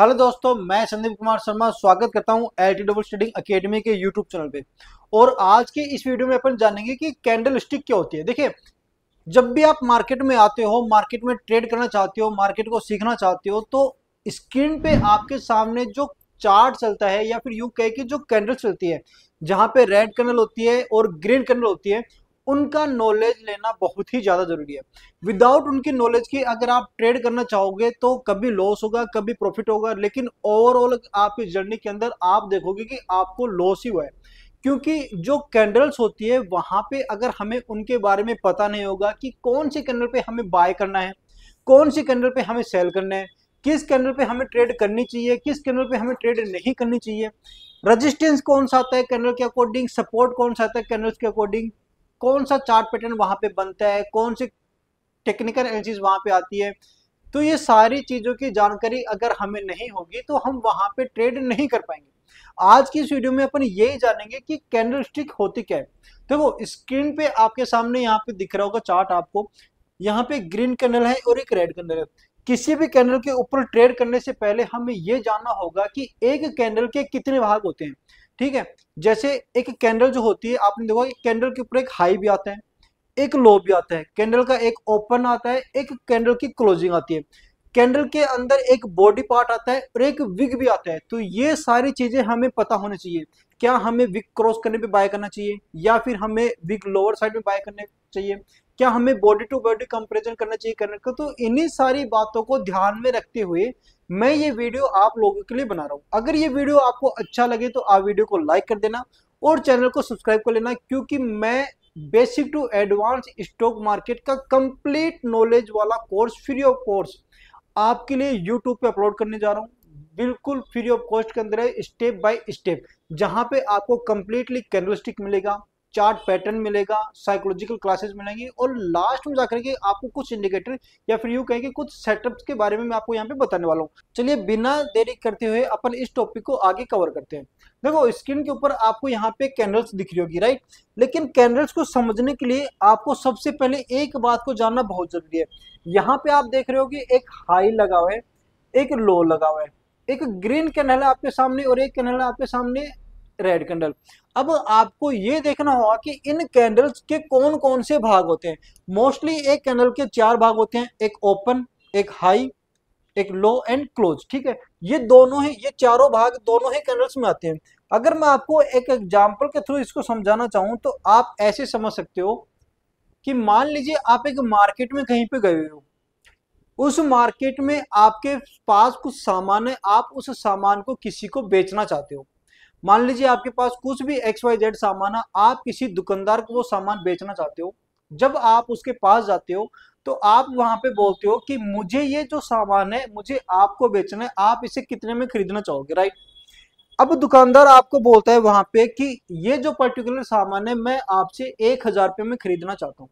Hello दोस्तों, मैं संदीप कुमार शर्मा स्वागत करता हूं एलटी डबल ट्रेडिंग एकेडमी के यूट्यूब चैनल पे। और आज के इस वीडियो में अपन जानेंगे कि कैंडल स्टिक क्या होती है। देखिए, जब भी आप मार्केट में आते हो, मार्केट में ट्रेड करना चाहते हो, मार्केट को सीखना चाहते हो, तो स्क्रीन पे आपके सामने जो चार्ट चलता है या फिर यूं कहे कि जो कैंडल चलती है, जहां पे रेड कैंडल होती है और ग्रीन कैंडल होती है, उनका नॉलेज लेना बहुत ही ज्यादा जरूरी है। विदाउट उनकी नॉलेज की अगर आप ट्रेड करना चाहोगे तो कभी लॉस होगा, कभी प्रॉफिट होगा, लेकिन ओवरऑल आपकी जर्नी के अंदर आप देखोगे कि आपको लॉस ही हुआ है। क्योंकि जो कैंडल्स होती है वहां पे अगर हमें उनके बारे में पता नहीं होगा कि कौन सी कैंडल पे हमें बाय करना है, कौन सी कैंडल पे हमें सेल करना है, किस कैंडल पे हमें ट्रेड करनी चाहिए, किस कैंडल पे हमें ट्रेड नहीं करनी चाहिए, रेजिस्टेंस कौन सा आता है कैंडल के अकॉर्डिंग, सपोर्ट कौन सा आता है कैंडल्स के अकॉर्डिंग, कौन सा चार्ट पैटर्न वहां पे बनता है, कौन सी टेक्निकल एनालिसिस वहां पे आती है, तो ये सारी चीजों की जानकारी अगर हमें नहीं होगी तो हम वहां पे ट्रेड नहीं कर पाएंगे। आज की इस वीडियो में अपन यही जानेंगे कि कैंडल स्टिक होती क्या है। देखो, स्क्रीन पे आपके सामने यहाँ पे दिख रहा होगा चार्ट आपको। यहाँ पे ग्रीन कैंडल है और एक रेड कैंडल है। किसी भी कैंडल के ऊपर ट्रेड करने से पहले हमें यह जानना होगा कि एक कैंडल के कितने भाग होते हैं। ठीक है, जैसे एक कैंडल जो होती है, आपने देखा कैंडल के ऊपर एक हाई भी आता है, एक लो भी आता है, कैंडल का एक ओपन आता है, एक कैंडल की क्लोजिंग आती है, कैंडल के अंदर एक बॉडी पार्ट आता है और एक विग भी आता है। तो ये सारी चीजें हमें पता होनी चाहिए। क्या हमें विग क्रॉस करने पे बाय करना चाहिए या फिर हमें विग लोअर साइड में बाय करने चाहिए, क्या हमें बॉडी टू बॉडी कंपैरिजन करना चाहिए करने को। तो इन्हीं सारी बातों को ध्यान में रखते हुए मैं ये वीडियो आप लोगों के लिए बना रहा हूँ। अगर ये वीडियो आपको अच्छा लगे तो आप वीडियो को लाइक कर देना और चैनल को सब्सक्राइब कर लेना, क्योंकि मैं basic to advance stock market का कंप्लीट नॉलेज वाला कोर्स फ्री ऑफ कोर्स आपके लिए यूट्यूब पे अपलोड करने जा रहा हूँ। बिल्कुल फ्री ऑफ कॉस्ट के अंदर है, स्टेप बाय स्टेप, जहां पे आपको कंप्लीटली कैंडलस्टिक मिलेगा, चार्ट पैटर्न मिलेगा, साइकोलॉजिकल क्लासेस मिलेंगी और लास्ट में जाकर के आपको कुछ इंडिकेटर या फिर यूं कहें कि कुछ सेटअप्स के बारे में मैं आपको यहाँ पे बताने वाला हूँ। चलिए बिना देरी करते हुए अपन इस टॉपिक को आगे कवर करते हैं। देखो, स्क्रीन के ऊपर आपको यहाँ पे कैंडल्स दिख रही होगी, राइट। लेकिन कैंडल्स को समझने के लिए आपको सबसे पहले एक बात को जानना बहुत जरूरी है। यहाँ पे आप देख रहे हो कि एक हाई लगा हुआ है, एक लो लगा हुआ है, एक ग्रीन कैंडल है आपके सामने और एक कैंडल है आपके सामने रेड कैंडल। अब आपको ये देखना होगा कि इन कैंडल्स के कौन कौन से भाग होते हैं। मोस्टली एक कैंडल के 4 भाग होते हैं, एक ओपन, एक हाई, एक लो एंड क्लोज। ठीक है, ये दोनों ही, ये चारों भाग दोनों ही कैंडल्स में आते हैं। अगर मैं आपको एक एग्जांपल के थ्रू इसको समझाना चाहूं तो आप ऐसे समझ सकते हो कि मान लीजिए आप एक मार्केट में कहीं पे गए हो, उस मार्केट में आपके पास कुछ सामान है, आप उस सामान को किसी को बेचना चाहते हो। मान लीजिए आपके पास कुछ भी XYZ सामान है, आप किसी दुकानदार को वो सामान बेचना चाहते हो। जब आप उसके पास जाते हो तो आप वहां पे बोलते हो कि मुझे ये जो सामान है मुझे आपको बेचना है, आप इसे कितने में खरीदना चाहोगे, राइट। अब दुकानदार आपको बोलता है वहां पे कि ये जो पर्टिकुलर सामान है मैं आपसे 1,000 रुपये में खरीदना चाहता हूँ।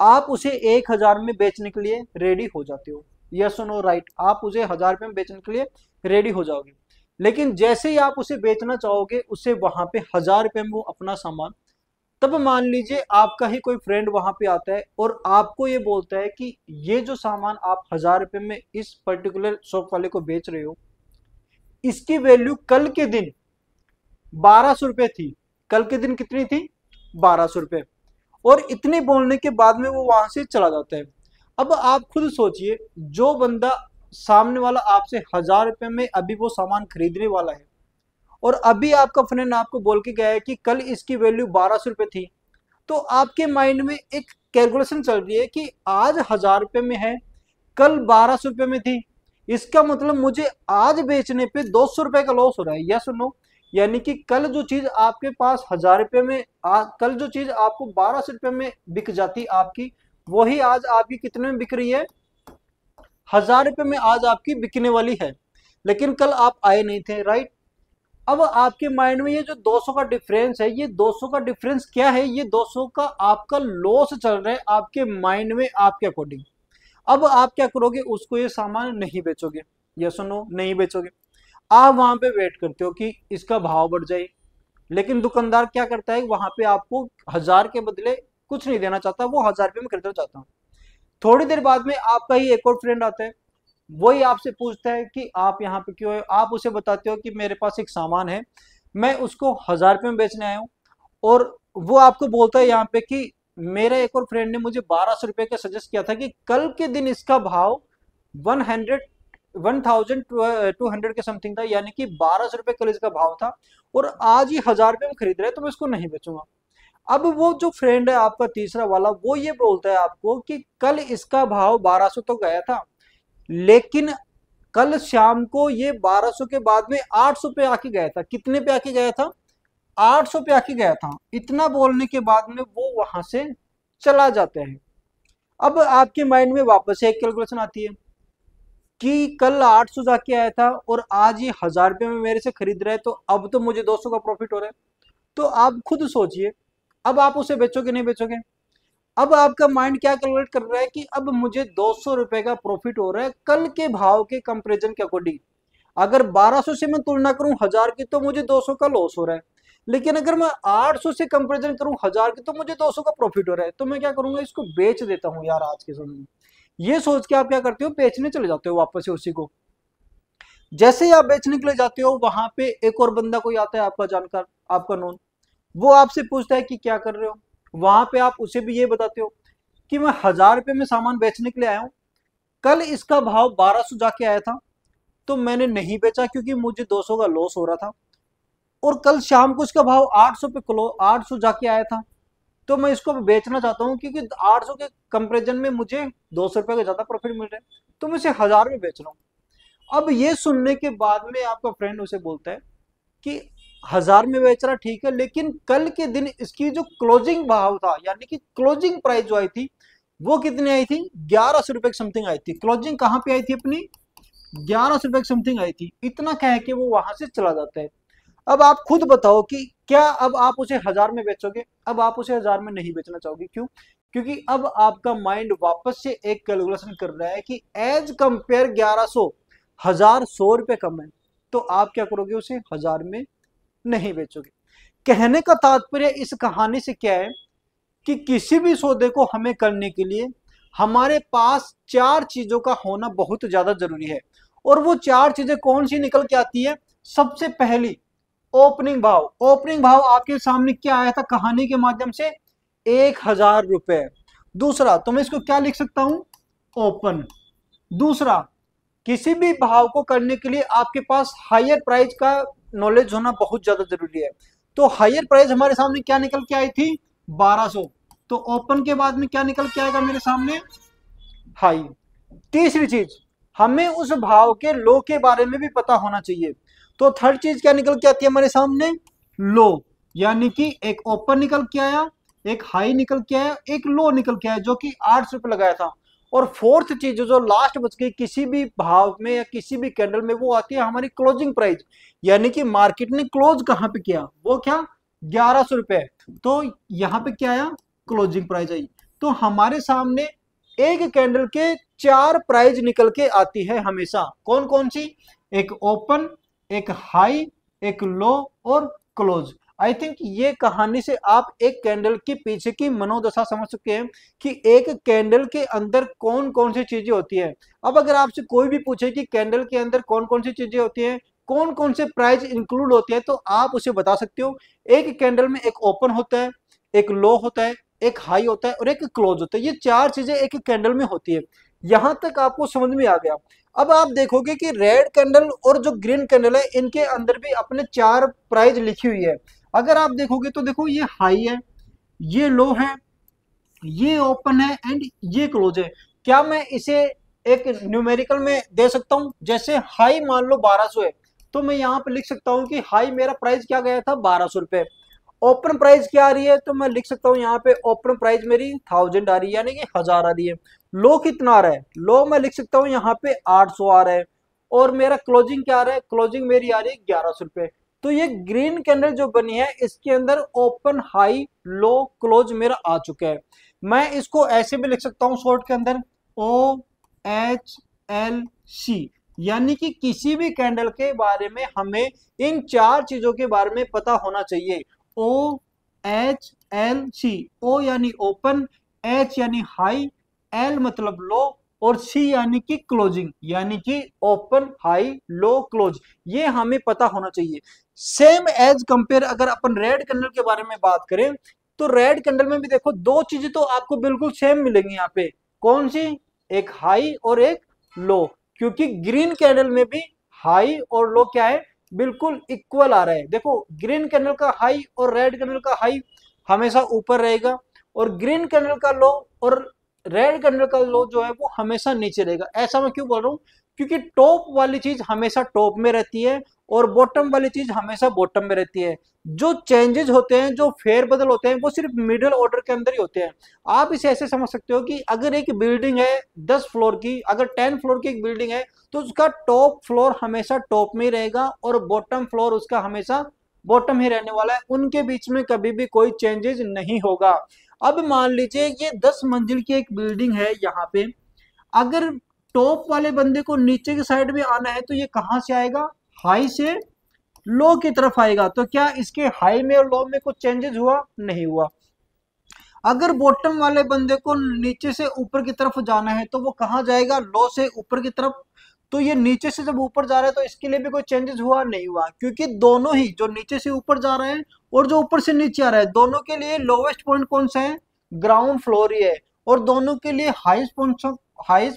आप उसे 1,000 में बेचने के लिए रेडी हो जाते हो, यस और नो, राइट। आप उसे 1,000 रुपये में बेचने के लिए रेडी हो जाओगे। लेकिन जैसे ही आप उसे बेचना चाहोगे उसे वहां पे 1,000 रुपये में वो अपना सामान, तब मान लीजिए आपका ही कोई फ्रेंड वहां पे आता है और आपको ये बोलता है कि ये जो सामान आप 1,000 रुपये में इस पर्टिकुलर शॉप वाले को बेच रहे हो, इसकी वैल्यू कल के दिन 1,200 रुपये थी। कल के दिन कितनी थी? 1,200 रुपये। और इतने बोलने के बाद में वो वहां से चला जाता है। अब आप खुद सोचिए, जो बंदा सामने वाला आपसे 1,000 रुपये में अभी वो सामान खरीदने वाला है और अभी आपका फ्रेंड आपको बोल के गया है कि कल इसकी वैल्यू 1,200 रुपये थी, तो आपके माइंड में एक कैलकुलेशन चल रही है कि आज 1,000 रुपये में है, कल 1,200 रुपये में थी, इसका मतलब मुझे आज बेचने पे 200 रुपये का लॉस हो रहा है, यस और नो। यानी कि कल जो चीज आपके पास 1,000 रुपये में कल जो चीज आपको 1,200 रुपये में बिक जाती आपकी, वही आज आपकी कितने में बिक रही है? 1,000 रुपये में आज आपकी बिकने वाली है। लेकिन कल आप आए नहीं थे, राइट। अब आपके माइंड में ये जो 200 का डिफरेंस है, ये 200 का डिफरेंस क्या है? ये 200 का आपका लॉस चल रहा है आपके माइंड में, आपके अकॉर्डिंग। अब आप क्या करोगे? उसको ये सामान नहीं बेचोगे, यस और नो, नहीं बेचोगे। आप वहां पे वेट करते हो कि इसका भाव बढ़ जाए। लेकिन दुकानदार क्या करता है, वहां पे आपको 1,000 के बदले कुछ नहीं देना चाहता, वो 1,000 रुपये में खरीदना चाहता है। थोड़ी देर बाद में आपका ही एक और फ्रेंड आता है, वही आपसे पूछता है कि आप यहाँ पे क्यों है, आप उसे बताते हो कि मेरे पास एक सामान है, मैं उसको 1000 रुपये में बेचने आया हूँ। और वो आपको बोलता है यहाँ पे कि मेरा एक और फ्रेंड ने मुझे 1200 रुपये का सजेस्ट किया था कि कल के दिन इसका भाव 1200 के समथिंग था, यानी कि 1200 रुपये कल इसका भाव था, और आज ही 1000 रुपये में खरीद रहे हैं, तो मैं इसको नहीं बेचूंगा। अब वो जो फ्रेंड है आपका तीसरा वाला, वो ये बोलता है आपको कि कल इसका भाव 1200 तो गया था, लेकिन कल शाम को ये 1200 के बाद में 800 पे आके गया था। कितने पे आके गया था? 800 पे आके गया था। इतना बोलने के बाद में वो वहां से चला जाता है। अब आपके माइंड में वापस से एक कैलकुलेशन आती है कि कल 800 जाके आया था और आज ये 1000 रुपये में मेरे से खरीद रहा है, तो अब तो मुझे 200 का प्रॉफिट हो रहा है। तो आप खुद सोचिए, अब आप उसे बेचोगे नहीं बेचोगे? अब आपका माइंड क्या कैलकुलेट कर रहा है कि अब मुझे 200 रुपए का प्रॉफिट हो रहा है कल के भाव के कंपेरिजन के अकॉर्डिंग। अगर 1200 से मैं तुलना करूं 1000 की, तो मुझे 200 का लॉस हो रहा है, लेकिन अगर मैं 800 से कंपेरिजन करूं 1000 की, तो मुझे 200 का प्रॉफिट हो रहा है। तो मैं क्या करूंगा, इसको बेच देता हूं यार आज के समय में। ये सोच के आप क्या करते हो, बेचने चले जाते हो वापस से उसी को। जैसे ही आप बेचने के लिए जाते हो, वहां पे एक और बंदा कोई आता है आपका जानकार, आपका नोन, वो आपसे पूछता है कि क्या कर रहे हो। वहां पे आप उसे भी ये बताते हो कि मैं 1000 रुपये में सामान बेचने के लिए आया हूँ, कल इसका भाव 1200 जाके आया था, तो मैंने नहीं बेचा क्योंकि मुझे 200 का लॉस हो रहा था, और कल शाम को इसका भाव 800 पे 800 जाके आया था, तो मैं इसको बेचना चाहता हूँ क्योंकि 800 के कंपेरिजन में मुझे 200 रुपये का ज्यादा प्रॉफिट मिल रहा है, तो मैं इसे 1000 में बेच रहा हूँ। अब ये सुनने के बाद में आपका फ्रेंड उसे बोलता है कि 1000 में बेच रहा ठीक है, लेकिन कल के दिन इसकी जो क्लोजिंग भाव था, यानी कि क्लोजिंग प्राइस जो आई थी, वो कितनी आई थी? 1100 रुपए की समथिंग आई थी। क्लोजिंग कहां पे आई थी अपनी? 1100 रुपए की समथिंग आई थी। इतना कह के वो वहां से चला जाता है। अब आप खुद बताओ कि क्या अब आप उसे 1000 में बेचोगे? अब आप उसे 1000 में नहीं बेचना चाहोगे। क्यों? क्योंकि अब आपका माइंड वापस से एक कैलकुलेशन कर रहा है कि एज कंपेयर 1100, 1000 100 रुपए कम है, तो आप क्या करोगे, उसे 1000 में नहीं बेचोगे। कहने का तात्पर्य इस कहानी से क्या है कि किसी भी सौदे को हमें करने के लिए हमारे पास 4 चीजों का होना बहुत ज्यादा जरूरी है। और वो 4 चीजें कौन सी निकल के आती है? सबसे पहली, ओपनिंग भाव। ओपनिंग भाव आपके सामने क्या आया था कहानी के माध्यम से? 1000 रुपए। दूसरा, तो मैं इसको क्या लिख सकता हूं? ओपन। दूसरा, किसी भी भाव को करने के लिए आपके पास हायर प्राइस का नॉलेज होना बहुत ज्यादा जरूरी है। तो हायर प्राइस हमारे सामने क्या निकल के आई थी? 1200। तो ओपन के बाद में क्या निकल के आएगा मेरे सामने? हाई। तीसरी चीज, हमें उस भाव के लो के बारे में भी पता होना चाहिए। तो थर्ड चीज क्या निकल के आती है हमारे सामने? लो। यानी कि एक ओपन निकल के आया, एक हाई निकल के आया, एक लो निकल के आया, जो कि 800 रुपये लगाया था। और फोर्थ चीज जो लास्ट बच गई किसी भी भाव में या किसी भी कैंडल में, वो आती है हमारी क्लोजिंग प्राइस। यानी कि मार्केट ने क्लोज कहां पे किया, वो क्या? 1100 रुपए। तो यहां पे क्या आया? Closing price I. तो हमारे सामने एक कैंडल के 4 प्राइस निकल के आती है हमेशा। कौन कौन सी? एक ओपन, एक हाई, एक लो और क्लोज। आई थिंक ये कहानी से आप एक कैंडल के पीछे की मनोदशा समझ सकते हैं कि एक कैंडल के अंदर कौन कौन सी चीजें होती है। अब अगर आपसे कोई भी पूछे कि कैंडल के अंदर कौन कौन सी चीजें होती हैं, कौन कौन से प्राइस इंक्लूड होते हैं, तो आप उसे बता सकते हो। एक कैंडल में एक ओपन होता है, एक लो होता है, एक हाई होता है और एक क्लोज होता है। ये 4 चीजें एक कैंडल में होती है। यहां तक आपको समझ में आ गया। अब आप देखोगे कि रेड कैंडल और जो ग्रीन कैंडल है, इनके अंदर भी अपने 4 प्राइस लिखी हुई है। अगर आप देखोगे तो देखो, ये हाई है, ये लो है, ये ओपन है एंड ये क्लोज है। क्या मैं इसे एक न्यूमेरिकल में दे सकता हूं? जैसे हाई मान लो 1200 है, तो मैं यहां पे लिख सकता हूं कि हाई मेरा प्राइस क्या गया था? 1200 रुपए। ओपन प्राइस क्या आ रही है? तो मैं लिख सकता हूं यहाँ पे ओपन प्राइस मेरी 1000 आ रही है, यानी कि 1000 आ रही है। लो कितना आ रहा है? लो मैं लिख सकता हूं यहाँ पे 800 आ रहा है। और मेरा क्लोजिंग क्या आ रहा है? क्लोजिंग मेरी आ रही है 1100 रुपए। तो ये ग्रीन कैंडल जो बनी है, इसके अंदर ओपन, हाई, लो, क्लोज मेरा आ चुका है। मैं इसको ऐसे भी लिख सकता हूं शॉर्ट के अंदर, OHLC। यानी कि किसी भी कैंडल के बारे में हमें इन 4 चीजों के बारे में पता होना चाहिए। OHLC। O यानी ओपन, H यानी हाई, L मतलब लो और सी यानी कि क्लोजिंग, यानी कि ओपन हाई लो क्लोज, ये हमें पता होना चाहिए। सेम एज कंपेयर अगर अपन रेड कैंडल के बारे में बात करें तो रेड कैंडल में भी देखो दो चीजें तो आपको बिल्कुल सेम मिलेंगी यहाँ पे। कौन सी? एक हाई और एक लो, क्योंकि ग्रीन कैंडल में भी हाई और लो क्या है, बिल्कुल इक्वल आ रहा है। देखो ग्रीन कैंडल का हाई और रेड कैंडल का हाई हमेशा ऊपर रहेगा, और ग्रीन कैंडल का लो और रेड कैंडल का लो जो है वो हमेशा नीचे रहेगा। ऐसा मैं क्यों बोल रहा हूँ? क्योंकि टॉप वाली चीज हमेशा टॉप में रहती है और बॉटम वाली चीज हमेशा बॉटम में रहती है। जो चेंजेस होते हैं, जो फेरबदल होते हैं, वो सिर्फ मिडिल ऑर्डर के अंदर ही होते हैं। आप इसे ऐसे समझ सकते हो कि अगर एक बिल्डिंग है 10 फ्लोर की, अगर 10 फ्लोर की एक बिल्डिंग है तो उसका टॉप फ्लोर हमेशा टॉप में ही रहेगा और बॉटम फ्लोर उसका हमेशा बॉटम ही रहने वाला है, उनके बीच में कभी भी कोई चेंजेस नहीं होगा। अब मान लीजिए ये 10 मंजिल की एक बिल्डिंग है, यहाँ पे अगर टॉप वाले बंदे को नीचे की साइड में आना है तो ये कहां से आएगा? हाई से लो की तरफ आएगा। तो क्या इसके हाई में और लो में कुछ चेंजेस हुआ? नहीं हुआ। अगर बॉटम वाले बंदे को नीचे से ऊपर की तरफ जाना है तो वो कहां जाएगा? लो से ऊपर की तरफ। तो ये नीचे से जब ऊपर जा रहा है तो इसके लिए भी कोई चेंजेस हुआ? नहीं हुआ, क्योंकि दोनों ही, जो नीचे से ऊपर जा रहे हैं और जो ऊपर से नीचे आ रहा है, दोनों के लिए लोवेस्ट पॉइंट कौन सा है? ग्राउंड फ्लोर ही है। और दोनों के लिए हाईएस्ट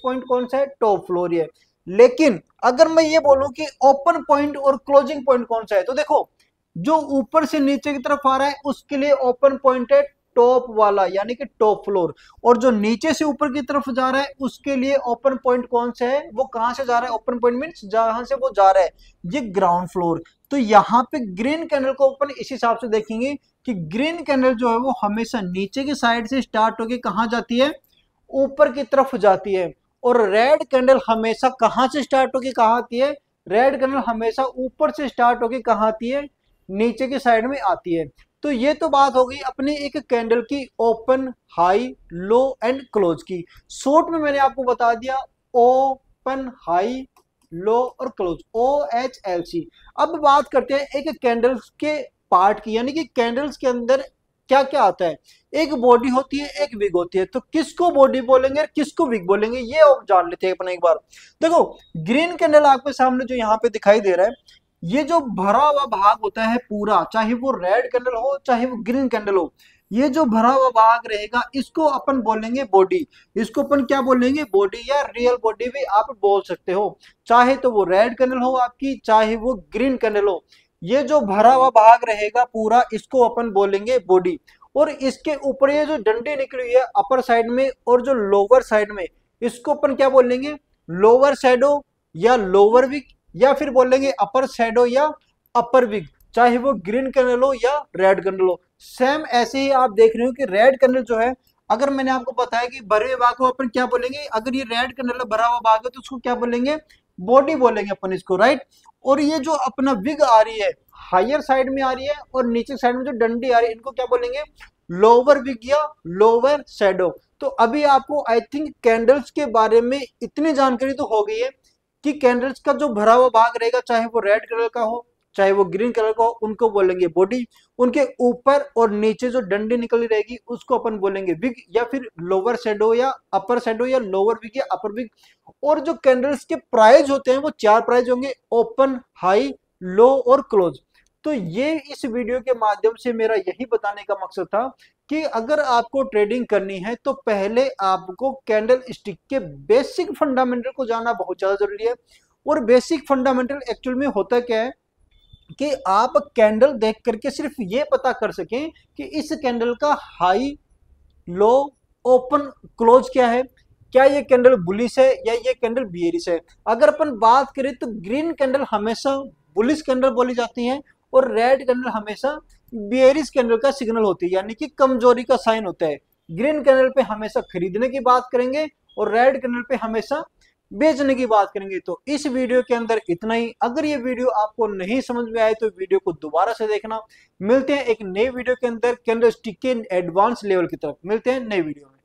पॉइंट कौन सा है? टॉप फ्लोर ही है। लेकिन अगर मैं ये बोलूं कि ओपन पॉइंट और क्लोजिंग पॉइंट कौन सा है, तो देखो जो ऊपर से नीचे की तरफ आ रहा है उसके लिए ओपन पॉइंट है टॉप वाला, यानी कि टॉप फ्लोर, और जो नीचे से ऊपर की तरफ जा रहा है उसके लिए ओपन पॉइंट कौन सा है? वो कहां से जा रहा है? ओपन पॉइंट मींस जहां से वो जा रहा है, ये ग्राउंड फ्लोर। तो यहाँ पे ग्रीन कैंडल को अपन इस हिसाब से देखेंगे कि ग्रीन कैंडल जो है वो हमेशा नीचे की साइड से स्टार्ट होकर कहां जाती है? ऊपर की तरफ जाती है। और रेड कैंडल हमेशा कहां से स्टार्ट होकर कहां आती है? रेड कैंडल हमेशा ऊपर से स्टार्ट होकर कहां आती है? नीचे की साइड में आती है। तो ये तो बात हो गई अपनी एक कैंडल की open high low and close की। शॉर्ट में मैंने आपको बता दिया ओपन हाई लो और क्लोज, OHLC। अब बात करते हैं एक कैंडल्स के पार्ट की, यानी कि कैंडल्स के अंदर क्या क्या आता है। एक बॉडी होती है, एक विग होती है। तो किसको बॉडी बोलेंगे और किसको विग बोलेंगे ये आप जान लेते हैं अपन एक बार। देखो ग्रीन कैंडल आपके सामने जो यहाँ पे दिखाई दे रहा है, ये जो भरा हुआ भाग होता है पूरा, चाहे वो रेड कैंडल हो चाहे वो ग्रीन कैंडल हो, ये जो भरा हुआ भाग रहेगा इसको अपन बोलेंगे बॉडी। इसको अपन क्या बोलेंगे? बॉडी या रियल बॉडी भी आप बोल सकते हो, चाहे तो वो रेड कैंडल हो आपकी, चाहे वो ग्रीन कैंडल हो। ये जो भरा हुआ भाग रहेगा पूरा, इसको अपन बोलेंगे बॉडी। और इसके ऊपर ये जो डंडी निकली हुई है अपर साइड में और जो लोअर साइड में, इसको अपन क्या बोलेंगे? लोअर शैडो या लोअर विग, या फिर बोलेंगे अपर शैडो या अपर विग, चाहे वो ग्रीन कैंडल हो या रेड कैंडल हो। सेम ऐसे ही आप देख रहे हो कि रेड कैंडल जो है, अगर मैंने आपको बताया कि भरे हुए भाग को अपन क्या बोलेंगे, अगर ये रेड कैंडल भरा हुआ भाग है तो उसको क्या बोलेंगे? बॉडी बोलेंगे अपन इसको, राइट। और ये जो अपना विग आ रही है हायर साइड में आ रही है और नीचे साइड में जो डंडी आ रही है, इनको क्या बोलेंगे? लोअर विग या लोअर शैडो। तो अभी आपको आई थिंक कैंडल्स के बारे में इतनी जानकारी तो हो गई है कि कैंडल्स का जो भरा हुआ भाग रहेगा, चाहे वो रेड कलर का हो चाहे वो ग्रीन कलर का हो, उनको बोलेंगे बॉडी। उनके ऊपर और नीचे जो डंडी निकली रहेगी उसको अपन बोलेंगे विग, या फिर लोअर शैडो या अपर शैडो या लोअर विग या अपर विग। और जो कैंडल्स के प्राइस होते हैं वो 4 प्राइस होंगे, ओपन हाई लो और क्लोज। तो ये इस वीडियो के माध्यम से मेरा यही बताने का मकसद था कि अगर आपको ट्रेडिंग करनी है तो पहले आपको कैंडल स्टिक के बेसिक फंडामेंटल को जानना बहुत ज्यादा जरूरी है। और बेसिक फंडामेंटल एक्चुअल में होता क्या है कि आप कैंडल देख करके सिर्फ ये पता कर सकें कि इस कैंडल का हाई लो ओपन क्लोज क्या है, क्या ये कैंडल बुलिश है या ये कैंडल बियरिश है। अगर अपन बात करें तो ग्रीन कैंडल हमेशा बुलिश कैंडल बोली जाती है और रेड कैंडल हमेशा बियरिश कैंडल का सिग्नल होती है, यानी कि कमजोरी का साइन होता है। ग्रीन कैंडल पे हमेशा खरीदने की बात करेंगे और रेड कैंडल पे हमेशा बेचने की बात करेंगे। तो इस वीडियो के अंदर इतना ही। अगर ये वीडियो आपको नहीं समझ में आए तो वीडियो को दोबारा से देखना। मिलते हैं एक नई वीडियो के अंदर, कैंडल स्टिक के एडवांस लेवल की तरफ मिलते हैं नई वीडियो में।